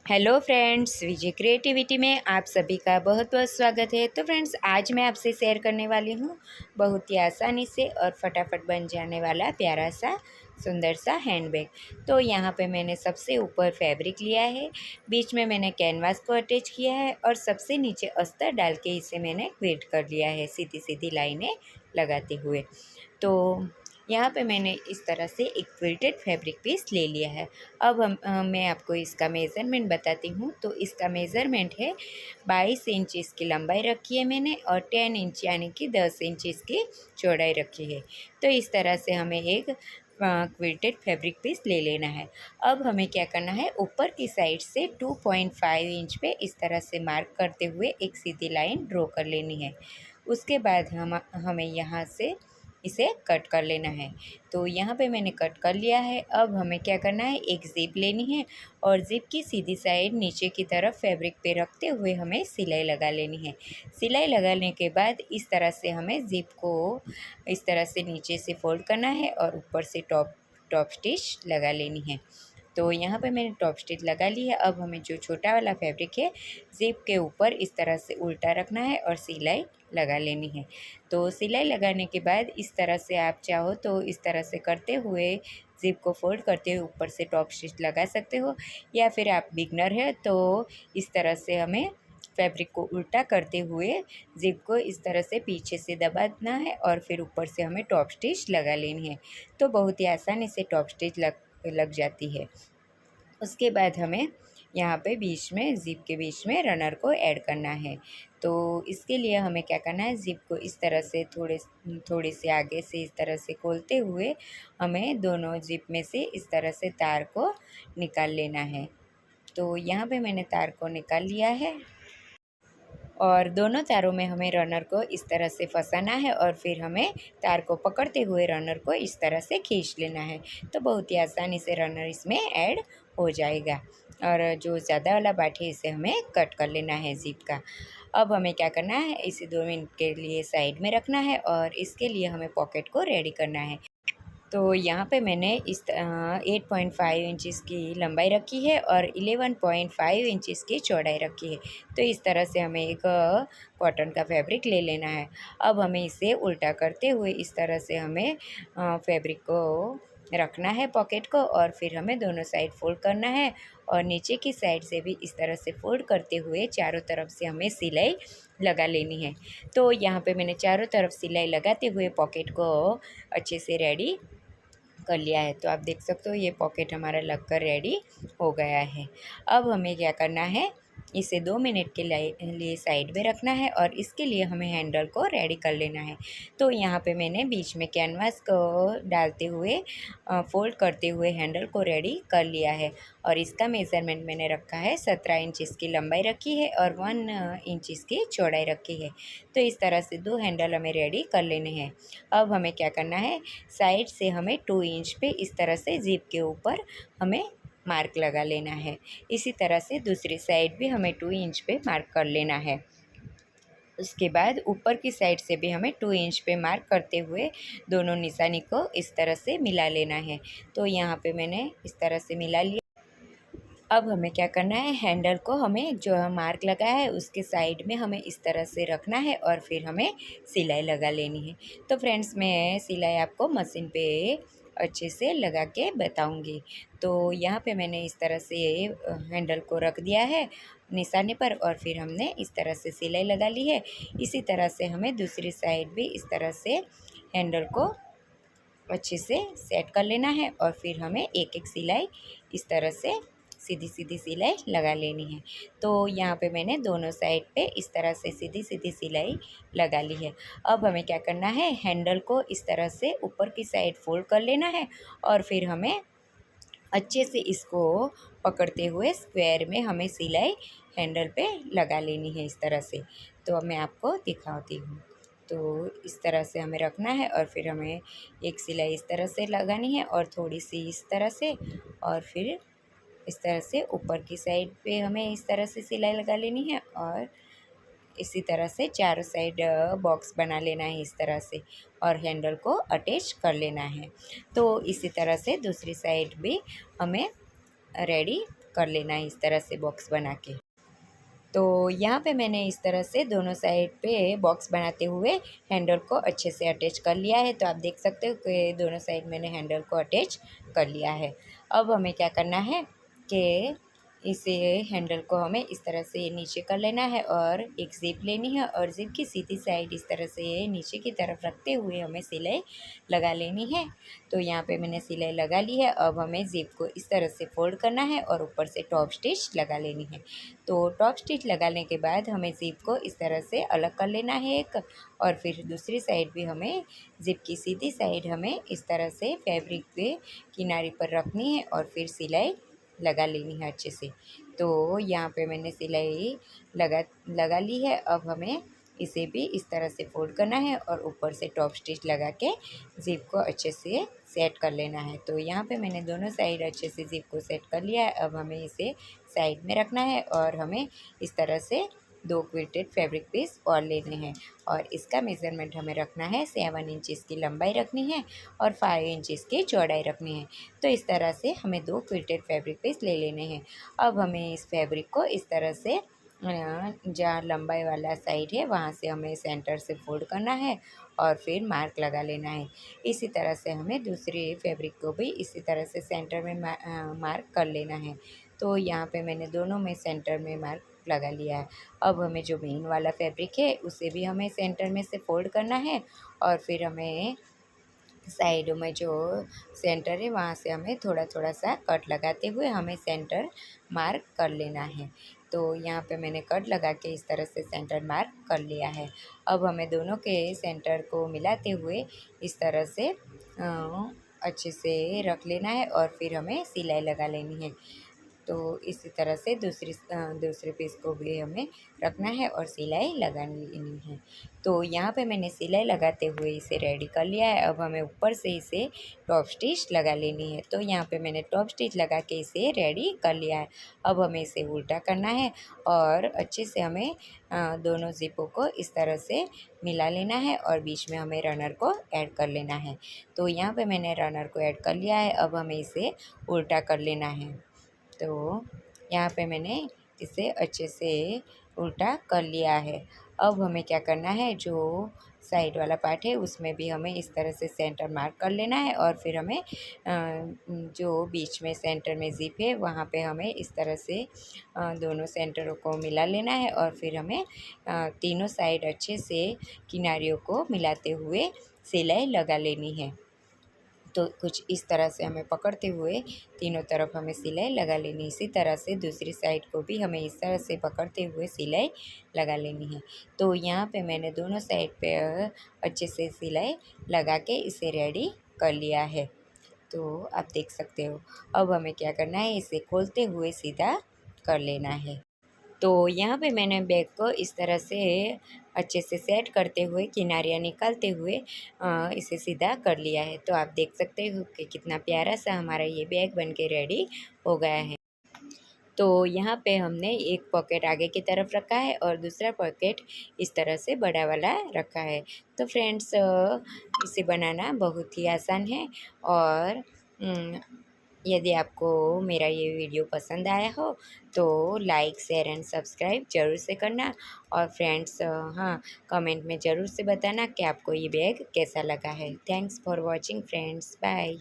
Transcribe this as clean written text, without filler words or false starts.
Hello friends, विजय creativity में आप सभी का बहुत बहुत स्वागत है। तो फ्रेंड्स, आज मैं आपसे शेयर करने वाली हूँ बहुत ही आसानी से और फटाफट बन जाने वाला प्यारा सा सुंदर सा हैंडबैग। तो यहाँ पे मैंने सबसे ऊपर फैब्रिक लिया है, बीच में मैंने कैनवास को अटैच किया है और सबसे नीचे अस्तर डाल के इसे मैंने क्विल्ट कर लिया है सीधी सीधी लाइनें लगाते हुए। तो यहाँ पे मैंने इस तरह से एक क्विल्टेड फैब्रिक पीस ले लिया है। अब मैं आपको इसका मेज़रमेंट बताती हूँ। तो इसका मेज़रमेंट है 22 इंच इसकी लंबाई रखी है मैंने और 10 इंच यानी कि 10 इंच इसकी चौड़ाई रखी है। तो इस तरह से हमें एक क्विल्टेड फैब्रिक पीस ले लेना है। अब हमें क्या करना है, ऊपर की साइड से 2.5 इंच पे इस तरह से मार्क करते हुए एक सीधी लाइन ड्रॉ कर लेनी है। उसके बाद हमें यहाँ से इसे कट कर लेना है। तो यहाँ पे मैंने कट कर लिया है। अब हमें क्या करना है, एक ज़िप लेनी है और ज़िप की सीधी साइड नीचे की तरफ फैब्रिक पे रखते हुए हमें सिलाई लगा लेनी है। सिलाई लगाने के बाद इस तरह से हमें ज़िप को इस तरह से नीचे से फोल्ड करना है और ऊपर से टॉप टॉप स्टिच लगा लेनी है। तो यहाँ पे मैंने टॉप स्टिच लगा ली है। अब हमें जो छोटा वाला फैब्रिक है, ज़िप के ऊपर इस तरह से उल्टा रखना है और सिलाई लगा लेनी है। तो सिलाई लगाने के बाद इस तरह से आप चाहो तो इस तरह से करते हुए ज़िप को फोल्ड करते हुए ऊपर से टॉप स्टिच लगा सकते हो, या फिर आप बिगनर है तो इस तरह से हमें फैब्रिक को उल्टा करते हुए ज़िप को इस तरह से पीछे से दबाना है और फिर ऊपर से हमें टॉप स्टिच लगा लेनी है। तो बहुत ही आसानी से टॉप स्टिच लग जाती है। उसके बाद हमें यहाँ पे बीच में ज़िप के बीच में रनर को ऐड करना है। तो इसके लिए हमें क्या करना है, ज़िप को इस तरह से थोड़े से आगे से इस तरह से खोलते हुए हमें दोनों ज़िप में से इस तरह से तार को निकाल लेना है। तो यहाँ पे मैंने तार को निकाल लिया है और दोनों तारों में हमें रनर को इस तरह से फंसाना है और फिर हमें तार को पकड़ते हुए रनर को इस तरह से खींच लेना है। तो बहुत ही आसानी से रनर इसमें ऐड हो जाएगा और जो ज़्यादा वाला पार्ट है इसे हमें कट कर लेना है ज़िप का। अब हमें क्या करना है, इसे 2 मिनट के लिए साइड में रखना है और इसके लिए हमें पॉकेट को रेडी करना है। तो यहाँ पे मैंने 8.5 इंचज़ की लंबाई रखी है और 11.5 इंचज़ की चौड़ाई रखी है। तो इस तरह से हमें एक कॉटन का फैब्रिक ले लेना है। अब हमें इसे उल्टा करते हुए इस तरह से हमें फैब्रिक को रखना है पॉकेट को और फिर हमें दोनों साइड फोल्ड करना है और नीचे की साइड से भी इस तरह से फोल्ड करते हुए चारों तरफ से हमें सिलाई लगा लेनी है। तो यहाँ पे मैंने चारों तरफ सिलाई लगाते हुए पॉकेट को अच्छे से रेडी कर लिया है। तो आप देख सकते हो ये पॉकेट हमारा लगकर रेडी हो गया है। अब हमें क्या करना है, इसे 2 मिनट के लिए साइड में रखना है और इसके लिए हमें हैंडल को रेडी कर लेना है। तो यहाँ पे मैंने बीच में कैनवास को डालते हुए फोल्ड करते हुए हैंडल को रेडी कर लिया है और इसका मेज़रमेंट मैंने रखा है 17 इंच इसकी लंबाई रखी है और 1 इंच इसकी चौड़ाई रखी है। तो इस तरह से 2 हैंडल हमें रेडी कर लेने हैं। अब हमें क्या करना है, साइड से हमें 2 इंच पे इस तरह से ज़िप के ऊपर हमें मार्क लगा लेना है। इसी तरह से दूसरी साइड भी हमें 2 इंच पे मार्क कर लेना है। उसके बाद ऊपर की साइड से भी हमें 2 इंच पे मार्क करते हुए दोनों निशानी को इस तरह से मिला लेना है। तो यहाँ पे मैंने इस तरह से मिला लिया। अब हमें क्या करना है, हैंडल को हमें जो मार्क लगाया है उसके साइड में हमें इस तरह से रखना है और फिर हमें सिलाई लगा लेनी है। तो फ्रेंड्स, मैं सिलाई आपको मशीन पे अच्छे से लगा के बताऊंगी। तो यहाँ पे मैंने इस तरह से हैंडल को रख दिया है निशाने पर और फिर हमने इस तरह से सिलाई लगा ली है। इसी तरह से हमें दूसरी साइड भी इस तरह से हैंडल को अच्छे से सेट कर लेना है और फिर हमें एक एक सिलाई इस तरह से सीधी सीधी सिलाई लगा लेनी है। तो यहाँ पे मैंने दोनों साइड पे इस तरह से सीधी सीधी सिलाई लगा ली है। अब हमें क्या करना है, हैंडल को इस तरह से ऊपर की साइड फोल्ड कर लेना है और फिर हमें अच्छे से इसको पकड़ते हुए स्क्वायर में हमें सिलाई हैंडल पे लगा लेनी है इस तरह से। तो अब मैं आपको दिखाती हूँ। तो इस तरह से हमें रखना है और फिर हमें एक सिलाई इस तरह से लगानी है और थोड़ी सी इस तरह से और फिर इस तरह से ऊपर की साइड पे हमें इस तरह से सिलाई लगा लेनी है और इसी तरह से चारों साइड बॉक्स बना लेना है इस तरह से और हैंडल को अटैच कर लेना है। तो इसी तरह से दूसरी साइड भी हमें रेडी कर लेना है इस तरह से बॉक्स बना के। तो यहाँ पे मैंने इस तरह से दोनों साइड पे बॉक्स बनाते हुए हैंडल को अच्छे से अटैच कर लिया है। तो आप देख सकते हो कि दोनों साइड मैंने हैंडल को अटैच कर लिया है। अब हमें क्या करना है कि इसे हैंडल को हमें इस तरह से नीचे कर लेना है और एक ज़िप लेनी है और ज़िप की सीधी साइड इस तरह से नीचे की तरफ रखते हुए हमें सिलाई लगा लेनी है। तो यहाँ पे मैंने सिलाई लगा ली है। अब हमें ज़िप को इस तरह से फोल्ड करना है और ऊपर से टॉप स्टिच लगा लेनी है। तो टॉप स्टिच लगाने के बाद हमें ज़िप को इस तरह से अलग कर लेना है एक, और फिर दूसरी साइड भी हमें ज़िप की सीधी साइड हमें इस तरह से फैब्रिक के किनारे पर रखनी है और फिर सिलाई लगा लेनी है अच्छे से। तो यहाँ पे मैंने सिलाई लगा ली है। अब हमें इसे भी इस तरह से फोल्ड करना है और ऊपर से टॉप स्टिच लगा के ज़िप को अच्छे से सेट कर लेना है। तो यहाँ पे मैंने दोनों साइड अच्छे से ज़िप को सेट कर लिया है। अब हमें इसे साइड में रखना है और हमें इस तरह से 2 क्विल्टेड फैब्रिक पीस और लेने हैं और इसका मेज़रमेंट हमें रखना है 7 इंचज़ की लंबाई रखनी है और 5 इंचज़ की चौड़ाई रखनी है। तो इस तरह से हमें 2 क्विल्टेड फैब्रिक पीस ले लेने हैं। अब हमें इस फैब्रिक को इस तरह से जहाँ लंबाई वाला साइड है वहाँ से हमें सेंटर से फोल्ड करना है और फिर मार्क लगा लेना है। इसी तरह से हमें दूसरी फैब्रिक को भी इसी तरह से सेंटर में मार्क कर लेना है। तो यहाँ पे मैंने दोनों में सेंटर में मार्क लगा लिया है। अब हमें जो मेन वाला फैब्रिक है उसे भी हमें सेंटर में से फोल्ड करना है और फिर हमें साइडों में जो सेंटर है वहाँ से हमें थोड़ा थोड़ा सा कट लगाते हुए हमें सेंटर मार्क कर लेना है। तो यहाँ पे मैंने कट लगा के इस तरह से सेंटर मार्क कर लिया है। अब हमें दोनों के सेंटर को मिलाते हुए इस तरह से अच्छे से रख लेना है और फिर हमें सिलाई लगा लेनी है। तो इसी तरह से दूसरे पीस को भी हमें रखना है और सिलाई लगानी लेनी है। तो यहाँ पे मैंने सिलाई लगाते हुए इसे रेडी कर लिया है। अब हमें ऊपर से इसे टॉप स्टिच लगा लेनी है। तो यहाँ पे मैंने टॉप स्टिच लगा के इसे रेडी कर लिया है। अब हमें इसे उल्टा करना है और अच्छे से हमें दोनों ज़िपों को इस तरह से मिला लेना है और बीच में हमें रनर को ऐड कर लेना है। तो यहाँ पे मैंने रनर को ऐड कर लिया है। अब हमें इसे उल्टा कर लेना है। तो यहाँ पे मैंने इसे अच्छे से उल्टा कर लिया है। अब हमें क्या करना है, जो साइड वाला पार्ट है उसमें भी हमें इस तरह से सेंटर मार्क कर लेना है और फिर हमें जो बीच में सेंटर में ज़िप है वहाँ पे हमें इस तरह से दोनों सेंटरों को मिला लेना है और फिर हमें तीनों साइड अच्छे से किनारियों को मिलाते हुए सिलाई लगा लेनी है। तो कुछ इस तरह से हमें पकड़ते हुए तीनों तरफ हमें सिलाई लगा लेनी। इसी तरह से दूसरी साइड को भी हमें इस तरह से पकड़ते हुए सिलाई लगा लेनी है। तो यहाँ पे मैंने दोनों साइड पे अच्छे से सिलाई लगा के इसे रेडी कर लिया है। तो आप देख सकते हो। अब हमें क्या करना है, इसे खोलते हुए सीधा कर लेना है। तो यहाँ पे मैंने बैग को इस तरह से अच्छे से सेट करते हुए किनारियाँ निकालते हुए इसे सीधा कर लिया है। तो आप देख सकते हो कि कितना प्यारा सा हमारा ये बैग बन के रेडी हो गया है। तो यहाँ पे हमने एक पॉकेट आगे की तरफ रखा है और दूसरा पॉकेट इस तरह से बड़ा वाला रखा है। तो फ्रेंड्स इसे बनाना बहुत ही आसान है और यदि आपको मेरा ये वीडियो पसंद आया हो तो लाइक शेयर एंड सब्सक्राइब ज़रूर से करना। और फ्रेंड्स हाँ, कमेंट में ज़रूर से बताना कि आपको ये बैग कैसा लगा है। Thanks for watching friends, bye.